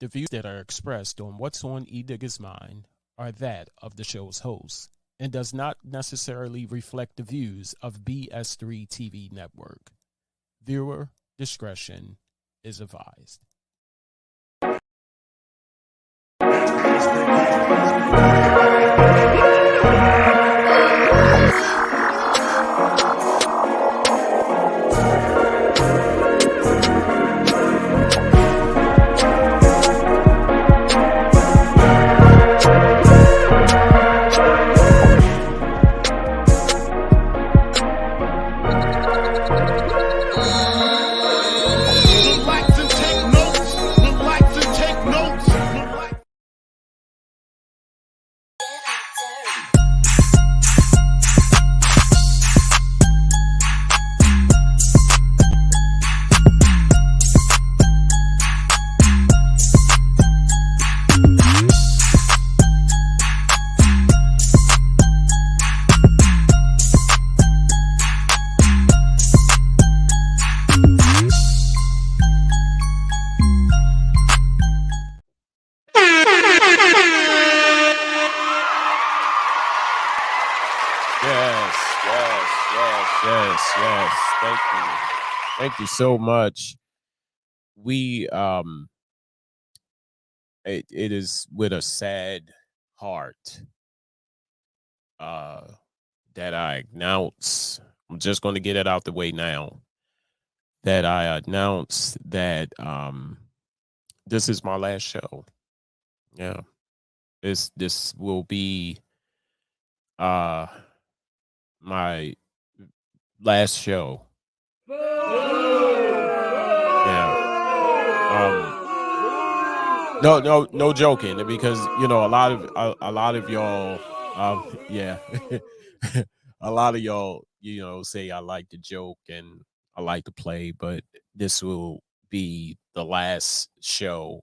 The views that are expressed on What's on Edigga's Mind are that of the show's host and does not necessarily reflect the views of BS3 TV Network. Viewer discretion is advised. Yes. Thank you. Thank you so much. We it is with a sad heart that I announce. I'm just going to get it out the way now. That I announce that this is my last show. Yeah. This will be my last show. No joking, because a lot of y'all, yeah, a lot of y'all, say I like to joke and I like to play, but this will be the last show,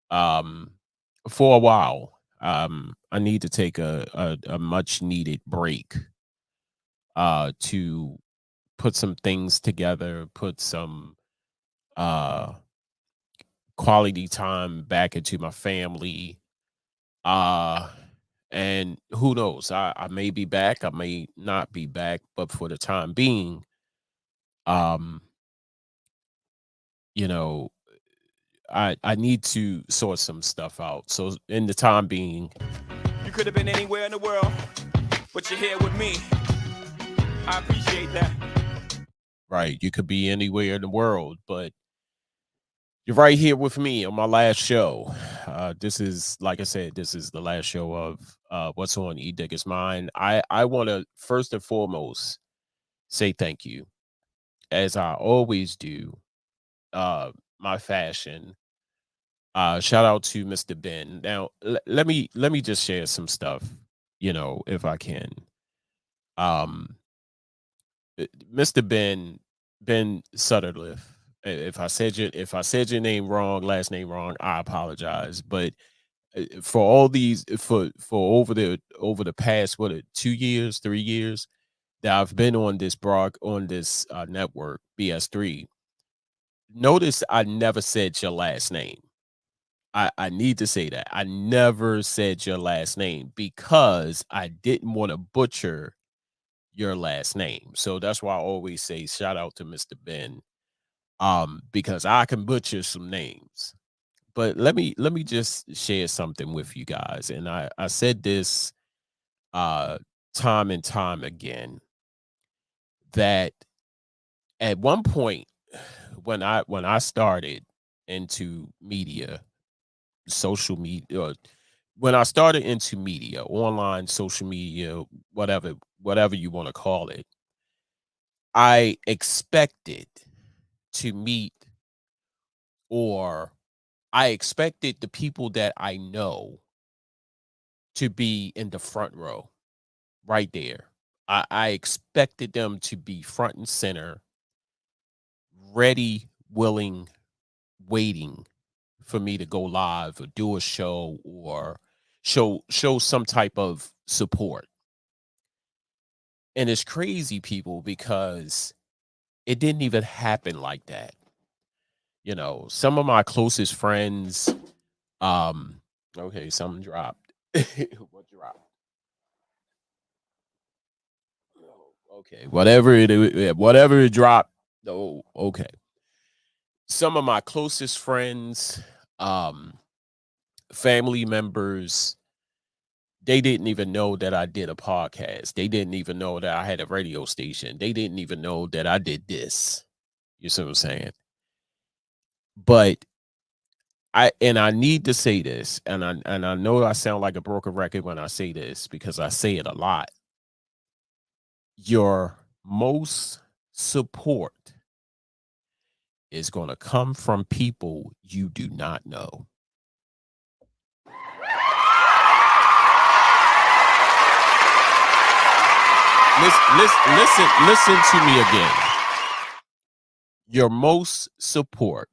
for a while. I need to take a much needed break, to put some things together, put some quality time back into my family. And who knows? I may be back, I may not be back, but for the time being, um, you know, I need to sort some stuff out. So in the time being, you could have been anywhere in the world, but you're here with me. I appreciate that. Right, you could be anywhere in the world, but you're right here with me on my last show. This is, like I said, this is the last show of What's on Edigga's Mind. I want to first and foremost say thank you, as I always do. My fashion. Shout out to Mr. Ben. Now, let me just share some stuff, if I can. Mr. Ben Sutterliff. If I said your name wrong, last name wrong, I apologize. But for all these, for over the past 2 years, 3 years that I've been on this network BS3, notice I never said your last name. I need to say that I never said your last name because I didn't want to butcher your last name. So that's why I always say shout out to Mr. Ben, because I can butcher some names. But let me just share something with you guys. And I said this time and time again, that at one point when I started into media, social media, when I started into media, online, social media, whatever you want to call it, I expected to meet, or I expected the people that I know to be in the front row, right there. I expected them to be front and center, ready, willing, waiting for me to go live or do a show, or show some type of support. And it's crazy, people, because it didn't even happen like that. Some of my closest friends, Um, okay, something dropped. What dropped? Okay, whatever it dropped. Oh, okay. Some of my closest friends, um, family members, they didn't even know that I did a podcast. They didn't even know that I had a radio station. They didn't even know that I did this. You see what I'm saying? But I need to say this, and I know I sound like a broken record when I say this because I say it a lot. Your most support is going to come from people you do not know. Listen to me again. Your most support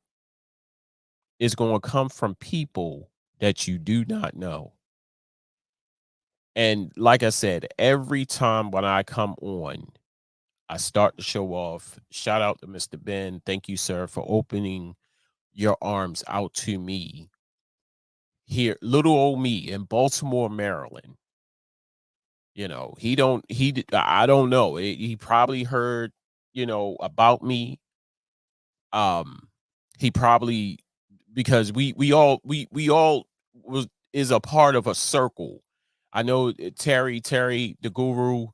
is going to come from people that you do not know. And like I said, every time when I come on, I start to show off. Shout out to Mr. Ben. Thank you, sir, for opening your arms out to me here, little old me in Baltimore, Maryland. You know, I don't know. He probably heard, about me. Um, he probably, because we all was is a part of a circle. I know Terry the Guru,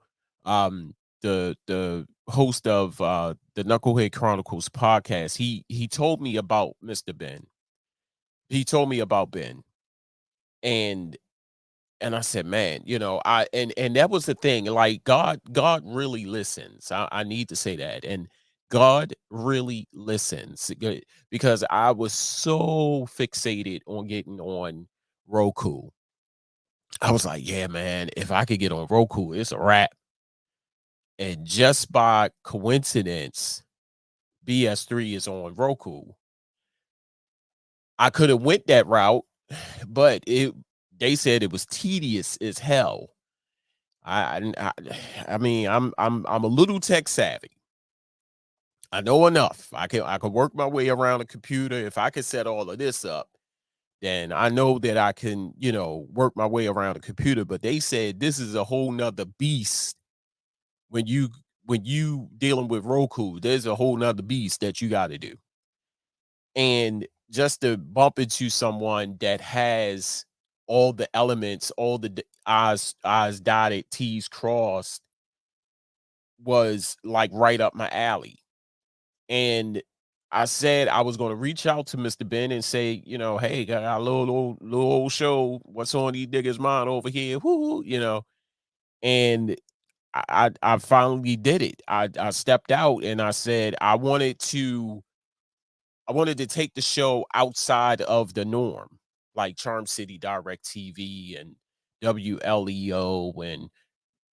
um, the host of the Knucklehead Chronicles podcast. He told me about Mr. Ben. He told me about Ben, and I said, man, and that was the thing. Like God really listens. I need to say that. And God really listens because I was so fixated on getting on Roku. I was like, yeah, man, if I could get on Roku, it's a wrap. And just by coincidence, BS3 is on Roku. I could have went that route, but they said it was tedious as hell. I mean, I'm a little tech savvy. I know enough. I can work my way around a computer. If I could set all of this up, then I know that I can, work my way around a computer. But they said this is a whole nother beast when you dealing with Roku. There's a whole nother beast that you got to do. And just to bump into someone that has all the elements, all the I's dotted, T's crossed, was like right up my alley. And I said I was going to reach out to Mr. Ben and say, hey, got a little old show. What's on these niggas' mind over here? Whoo. And I finally did it. I stepped out and I said I wanted to take the show outside of the norm, like Charm City Direct TV and WLEO, and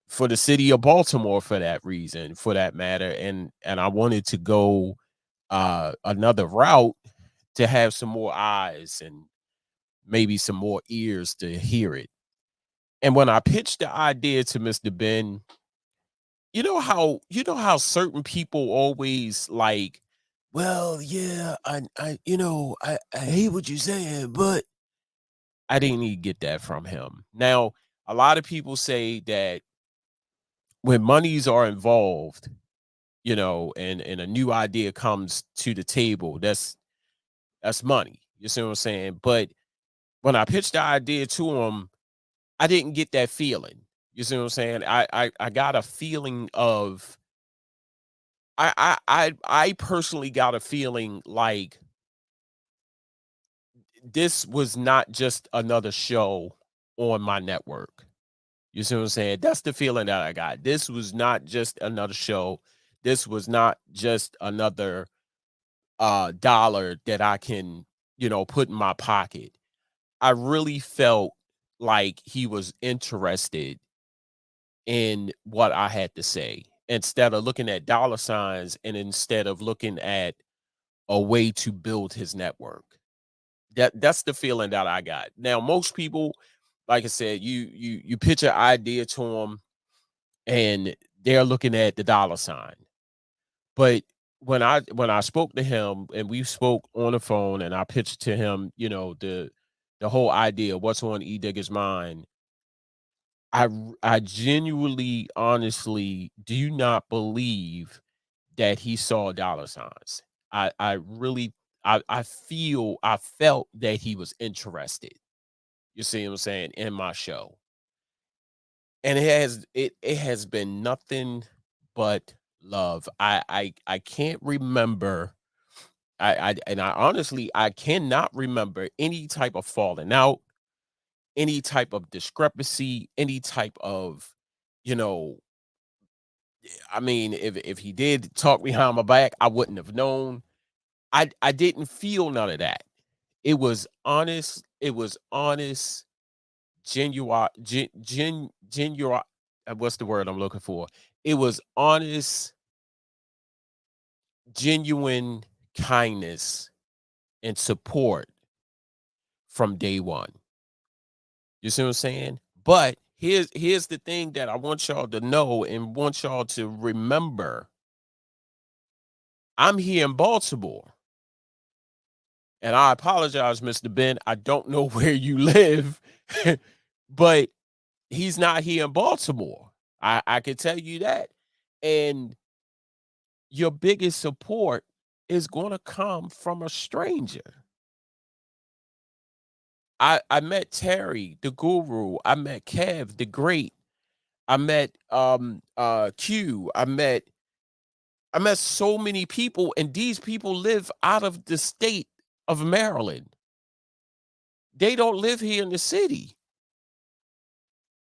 for the city of Baltimore, for that reason, for that matter. And I wanted to go another route to have some more eyes and maybe some more ears to hear it. And when I pitched the idea to Mr. Ben, you know how certain people always like, well, yeah, I hate what you're saying, but I didn't even get that from him. Now, a lot of people say that when monies are involved, and a new idea comes to the table, that's money. You see what I'm saying? But when I pitched the idea to him, I didn't get that feeling. You see what I'm saying? I got a feeling of I personally got a feeling like this was not just another show on my network. You see what I'm saying? That's the feeling that I got. This was not just another show. This was not just another dollar that I can, put in my pocket. I really felt like he was interested in what I had to say instead of looking at dollar signs and instead of looking at a way to build his network. That's the feeling that I got. Now, most people, like I said, you pitch an idea to them and they're looking at the dollar sign. But when I spoke to him and we spoke on the phone and I pitched to him, the whole idea, what's on Edigga's mind. I genuinely, honestly do not believe that he saw dollar signs. I really, I felt that he was interested. You see what I'm saying, in my show, and it has been nothing but love. I can't remember. I honestly, I cannot remember any type of falling out, any type of discrepancy, any type of, you know, I mean, if he did talk behind my back, I wouldn't have known. I didn't feel none of that. It was honest. It was honest, genuine, genuine. What's the word I'm looking for? It was honest, genuine kindness and support from day one. You see what I'm saying? But here's the thing that I want y'all to know and want y'all to remember. I'm here in Baltimore. And I apologize, Mr. Ben. I don't know where you live, but he's not here in Baltimore. I can tell you that. And your biggest support is going to come from a stranger. I met Terry, the guru. I met Kev, the great. I met Q. I met so many people, and these people live out of the state of Maryland. They don't live here in the city.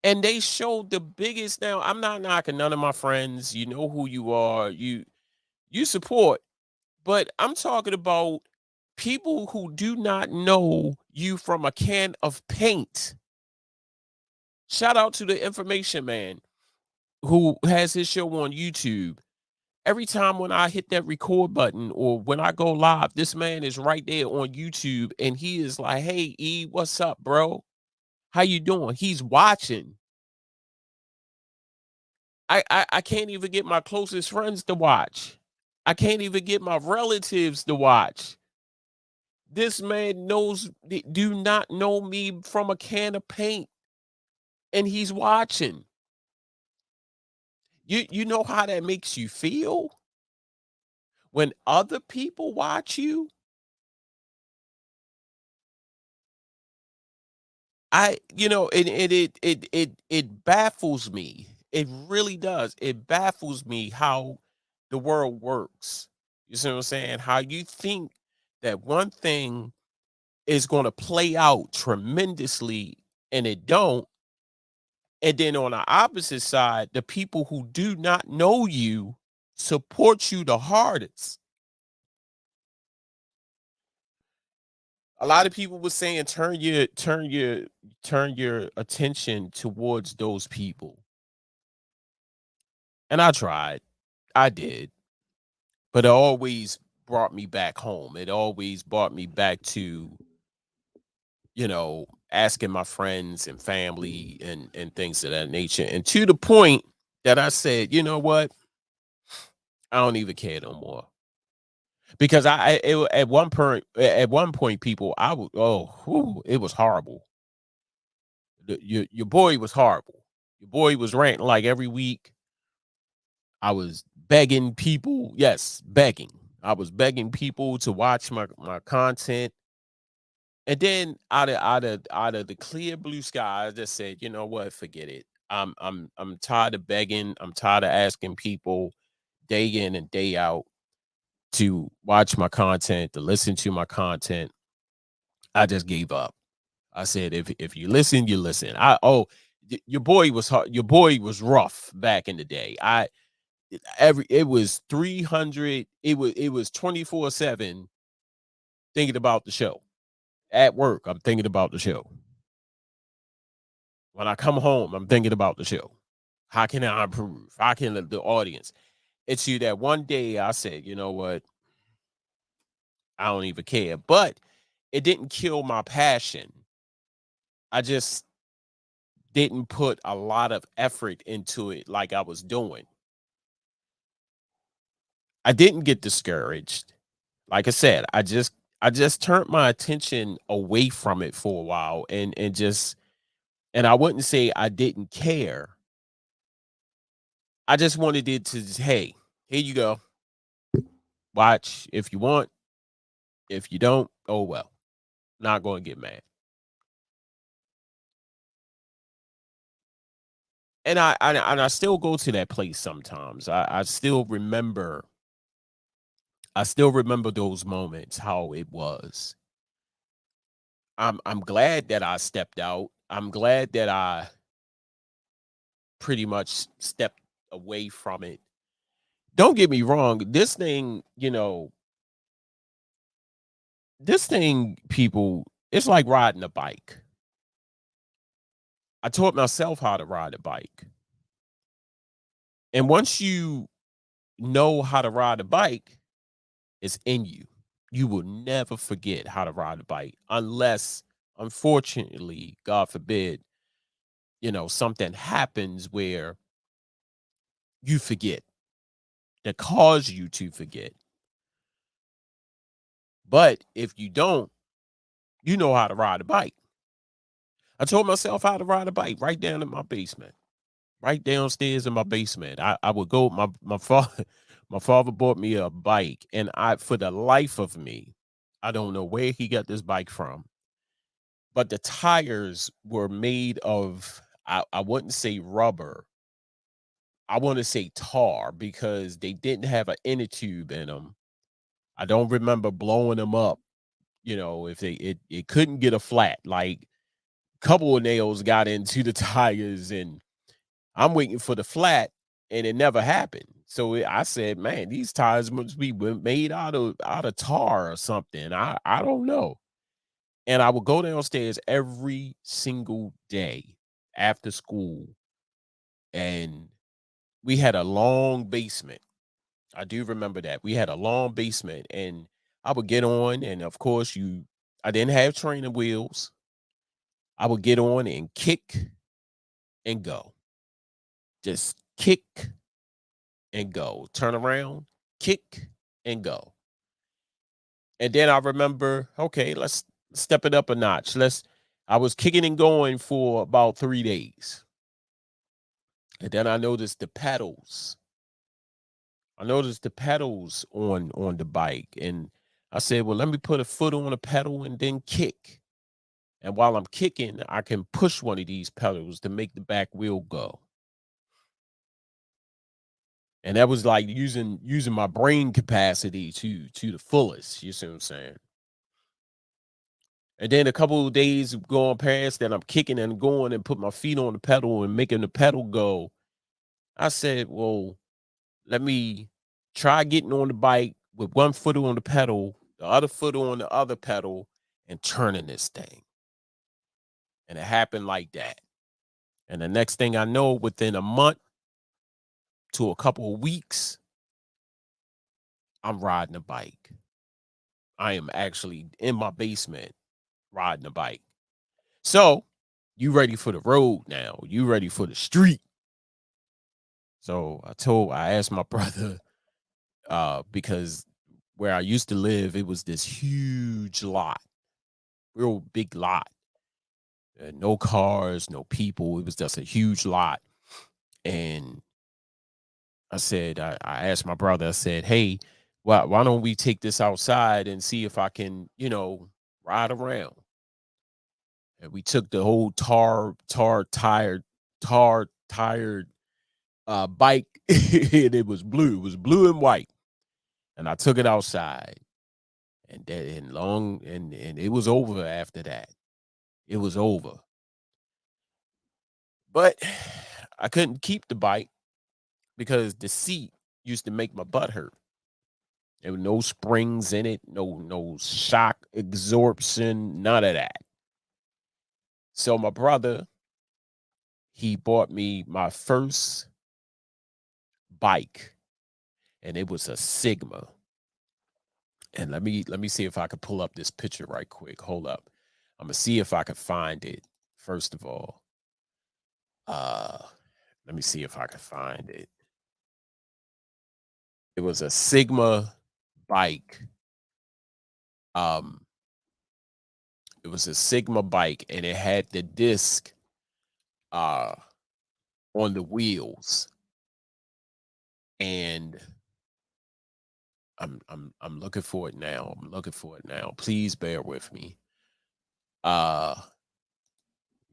And they showed the biggest. Now, I'm not knocking none of my friends. You know who you are. You support, but I'm talking about people who do not know you from a can of paint. Shout out to the information man who has his show on YouTube. Every time when I hit that record button or when I go live, this man is right there on YouTube and he is like, "Hey E, what's up, bro? How you doing?" He's watching. I can't even get my closest friends to watch. I can't even get my relatives to watch. This man do not know me from a can of paint, and he's watching. You know how that makes you feel when other people watch you? It baffles me. It really does. It baffles me how the world works. You see what I'm saying? How you think that one thing is going to play out tremendously and it don't. And then on the opposite side, the people who do not know you support you the hardest. A lot of people were saying turn your attention towards those people. And I tried. I did. But it always brought me back home. It always brought me back to, asking my friends and family and things of that nature. And to the point that I said, you know what? I don't even care no more. Because at one point, people, I would, it was horrible. Your boy was horrible. Your boy was ranting like every week. I was begging people, yes, begging. I was begging people to watch my content. And then out of the clear blue sky, I just said, you know what, forget it. I'm tired of begging. I'm tired of asking people day in and day out to watch my content, to listen to my content. I just gave up. I said, if you listen, you listen. Your boy was hard, your boy was rough back in the day. It was 300, it was 24/7 thinking about the show. At work, I'm thinking about the show. When I come home, I'm thinking about the show. How can I improve? How can the audience? It's you that one day I said, you know what? I don't even care. But it didn't kill my passion. I just didn't put a lot of effort into it like I was doing. I didn't get discouraged. Like I said, I just I just turned my attention away from it for a while, and just, and I wouldn't say I didn't care. I just wanted it to just, hey, here you go. Watch if you want. If you don't, oh well. Not going to get mad. And I still go to that place sometimes. I still remember those moments, how it was. I'm glad that I stepped out. I'm glad that I pretty much stepped away from it. Don't get me wrong, this thing, people, it's like riding a bike. I taught myself how to ride a bike. And once you know how to ride a bike, it's in you. You will never forget how to ride a bike unless, unfortunately, God forbid, something happens where you forget, that cause you to forget. But if you don't, you know how to ride a bike. I taught myself how to ride a bike right down in my basement, right downstairs in my basement. I would go. My father, my father bought me a bike, and for the life of me, I don't know where he got this bike from, but the tires were made of, I wouldn't say rubber. I want to say tar because they didn't have an inner tube in them. I don't remember blowing them up. If it couldn't get a flat, like couple of nails got into the tires, and I'm waiting for the flat, and it never happened. So I said, "Man, these tires must be made out of tar or something." I don't know. And I would go downstairs every single day after school, and we had a long basement. I do remember that. We had a long basement, and I would get on, and of course, I didn't have training wheels. I would get on and kick and go. Just kick and go. Turn around, kick and go. And then I remember, okay, let's step it up a notch. I was kicking and going for about 3 days. And then I noticed the pedals. I noticed the pedals on the bike. And I said, well, let me put a foot on a pedal and then kick. And while I'm kicking, I can push one of these pedals to make the back wheel go. And that was like using my brain capacity to the fullest. You see what I'm saying? And then a couple of days going past that, I'm kicking and going and put my feet on the pedal and making the pedal go. I said, well, let me try getting on the bike with one foot on the pedal, the other foot on the other pedal, and turning this thing. And it happened like that. And the next thing I know, within a month to a couple of weeks, I'm riding a bike. I am actually in my basement riding a bike. So you ready for the road now? You ready for the street? So I asked my brother, because where I used to live, it was this huge lot, real big lot. No cars, no people. It was just a huge lot. And I asked my brother, I said, hey, why don't we take this outside and see if I can, ride around? And we took the whole tar tired bike, and it was blue. It was blue and white. And I took it outside, and it was over after that. It was over. But I couldn't keep the bike because the seat used to make my butt hurt. There were no springs in it, no shock absorption, none of that. So my brother, he bought me my first bike, and it was a Sigma. And let me see if I can pull up this picture right quick. Hold up. I'm gonna see if I can find it. First of all, uh, let me see if I can find it. It was a Sigma bike, Um, it was a Sigma bike, and it had the disc uh on the wheels, and I'm looking for it now. I'm looking for it now. Please bear with me. Uh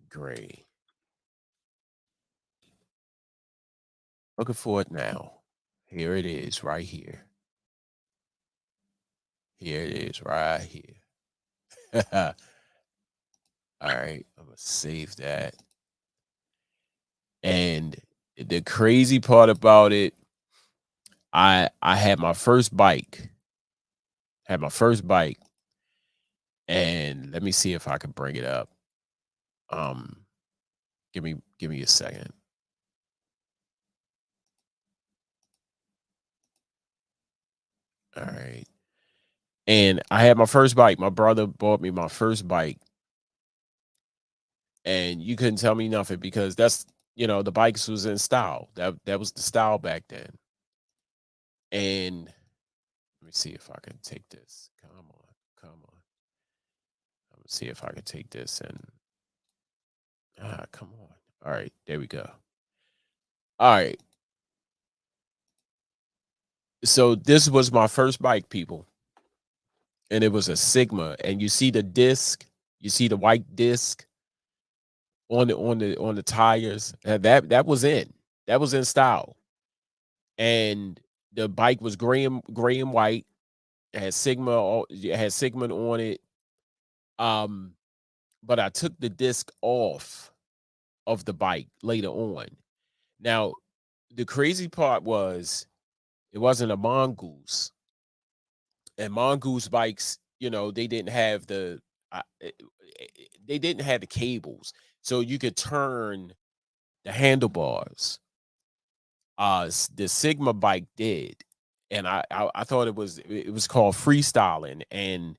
Gray. Looking for it now. Here it is, right here. Here it is, right here. All right, I'm gonna save that. And the crazy part about it, I had my first bike. Had my first bike, and let me see if I can bring it up. Um, give me a second. All right. And I had my first bike. My brother bought me my first bike, and you couldn't tell me nothing because that's the bikes was in style. That was the style back then. And let me see if I can take this. Come on, come on. Let me see if I can take this and come on. All right, there we go. All right. So this was my first bike, people, and it was a Sigma. And you see the disc, you see the white disc on the tires. That was in. That was in style. And the bike was gray and white. It had Sigma on it. Um, but I took the disc off of the bike later on. Now, the crazy part was it wasn't a mongoose, and mongoose bikes, they didn't have they didn't have the cables, so you could turn the handlebars. The Sigma bike did, and I thought it was called freestyling, and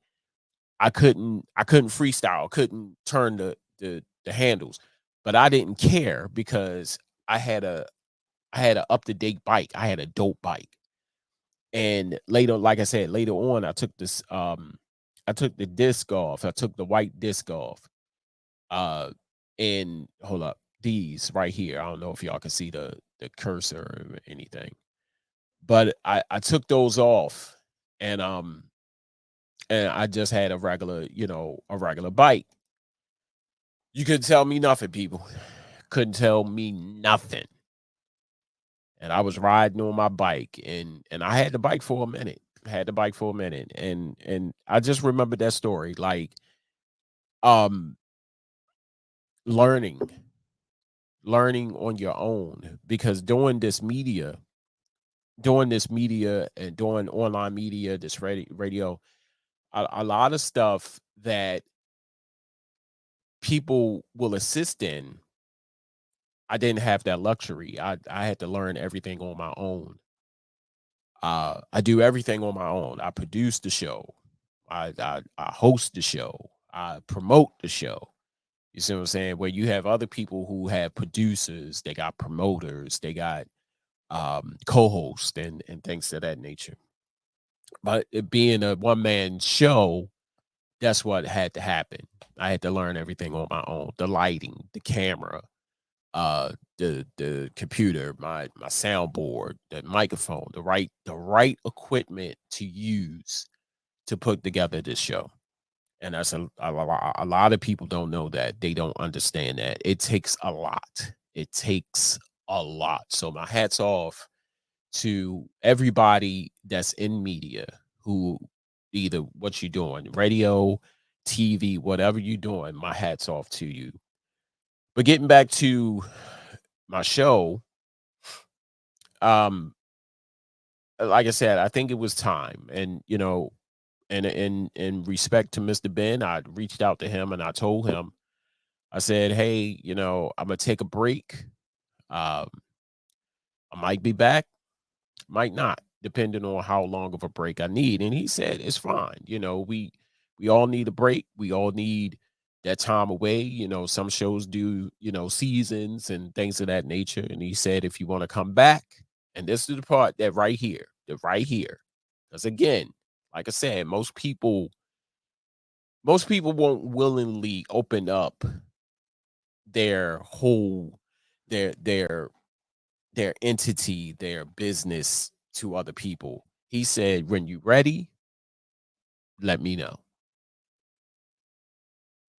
I couldn't freestyle, couldn't turn the handles, but I didn't care because I had a I had an up to date bike. I had a dope bike. And later, like I said, later on, I took the disc off. I took the white disc off. Uh and hold up, these right here. I don't know if y'all can see the cursor or anything. But I took those off, and I just had a regular bike. You couldn't tell me nothing, people. Couldn't tell me nothing. And I was riding on my bike, and I had the bike for a minute. Had the bike for a minute, and I just remember that story, like um learning, learning on your own, because doing this media and doing online media, this radio, a lot of stuff that people will assist in. I didn't have that luxury. I had to learn everything on my own. I do everything on my own. I produce the show. I host the show. I promote the show. You see what I'm saying? Where you have other people who have producers, they got promoters, they got co-hosts and things of that nature. But it being a one man show, that's what had to happen. I had to learn everything on my own. The lighting, the camera, the computer, my soundboard, the microphone, the right equipment to use to put together this show. And that's a lot of people don't know that. They don't understand that. It takes a lot. It takes a lot. So my hats off to everybody that's in media, who either what you're doing, radio, TV, whatever you're doing, my hats off to you. But getting back to my show, um, like I said, I think it was time. And and in respect to Mr. Ben, I reached out to him and I told him, I said, "Hey, I'm gonna take a break. Um, I might be back, might not, depending on how long of a break I need." And he said, "It's fine. We all need a break. We all need that time away. Some shows do, seasons and things of that nature." And he said, "If you want to come back," and this is the part that right here, because again, like I said, most people most people won't willingly open up their whole their their their entity, their business to other people. He said, "When you ready, let me know."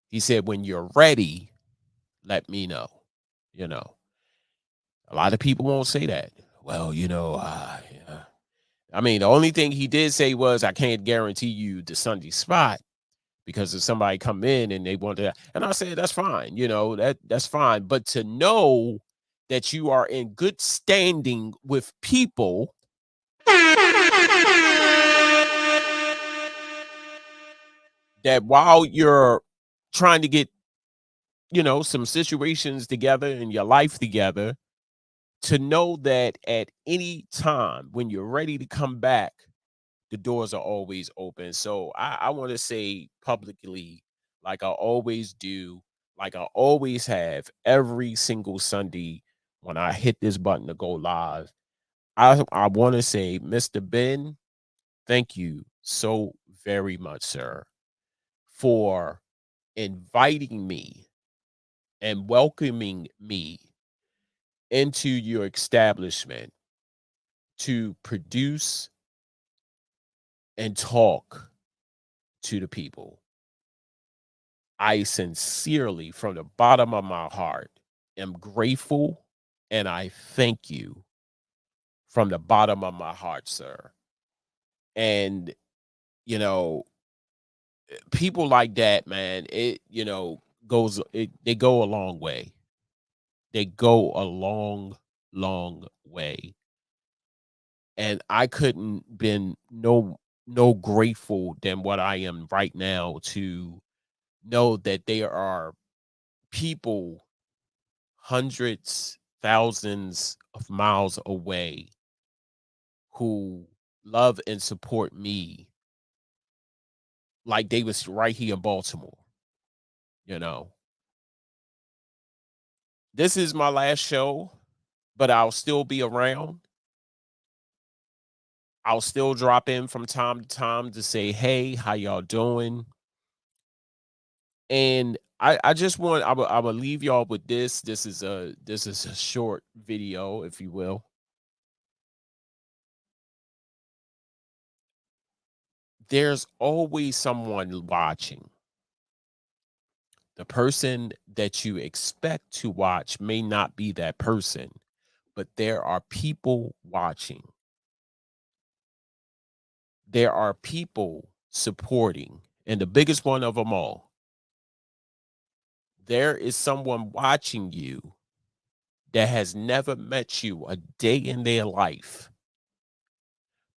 He said, "When you're ready, let me know." You know, a lot of people won't say that. Well, yeah. I mean, the only thing he did say was, "I can't guarantee you the Sunday spot because if somebody come in and they want to," and I said, "That's fine. That's fine. But to know that you are in good standing with people that while you're trying to get, some situations together in your life together, to know that at any time when you're ready to come back, the doors are always open." So I want to say publicly, like I always do, like I always have every single Sunday when I hit this button to go live, I want to say, Mr. Ben, thank you so very much, sir, for inviting me and welcoming me into your establishment to produce and talk to the people. I sincerely, from the bottom of my heart, am grateful and I thank you from the bottom of my heart, sir. And, you know, people like that, man, they go a long way. They go a long, long way. And I couldn't been no grateful than what I am right now to know that there are people hundreds, thousands of miles away who love and support me like they was right here in Baltimore, you know. This is my last show, but I'll still be around. I'll still drop in from time to time to say, "Hey, how y'all doing?" And I just want I will leave y'all with this. This is a short video, if you will. There's always someone watching. The person that you expect to watch may not be that person, but there are people watching. There are people supporting. And the biggest one of them all, there is someone watching you that has never met you a day in their life,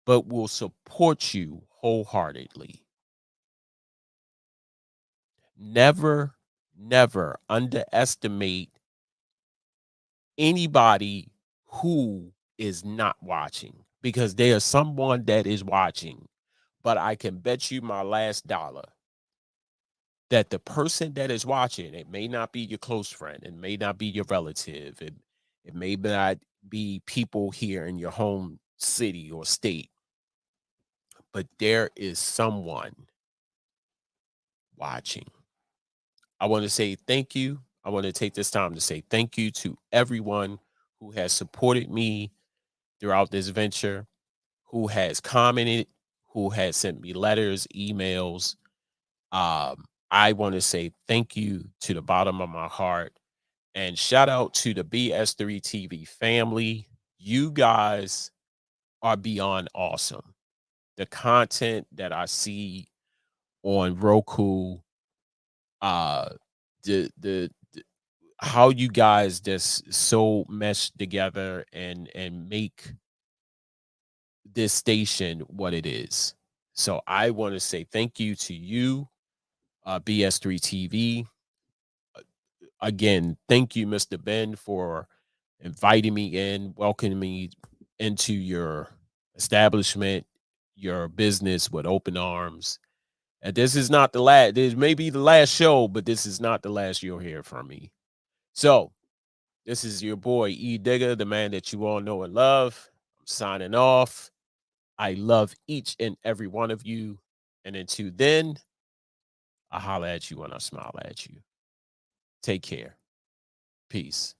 but will support you wholeheartedly. Never, never underestimate anybody who is not watching, because there's someone that is watching. But I can bet you my last dollar that the person that is watching, it may not be your close friend, it may not be your relative, it may not be people here in your home city or state, but there is someone watching. I want to say thank you. I want to take this time to say thank you to everyone who has supported me throughout this venture, who has commented, who has sent me letters, emails. I want to say thank you to the bottom of my heart, and shout out to the BS3 TV family. You guys are beyond awesome. The content that I see on Roku, uh, the how you guys just so mesh together and make this station what it is. So I want to say thank you to you, BS3 TV. Again, thank you, Mr. Ben, for inviting me in, welcoming me into your establishment, your business with open arms. And this is not the last, this may be the last show, but this is not the last you'll hear from me. So this is your boy Edigga, the man that you all know and love. I'm signing off. I love each and every one of you. And until then, I holler at you when I smile at you. Take care. Peace.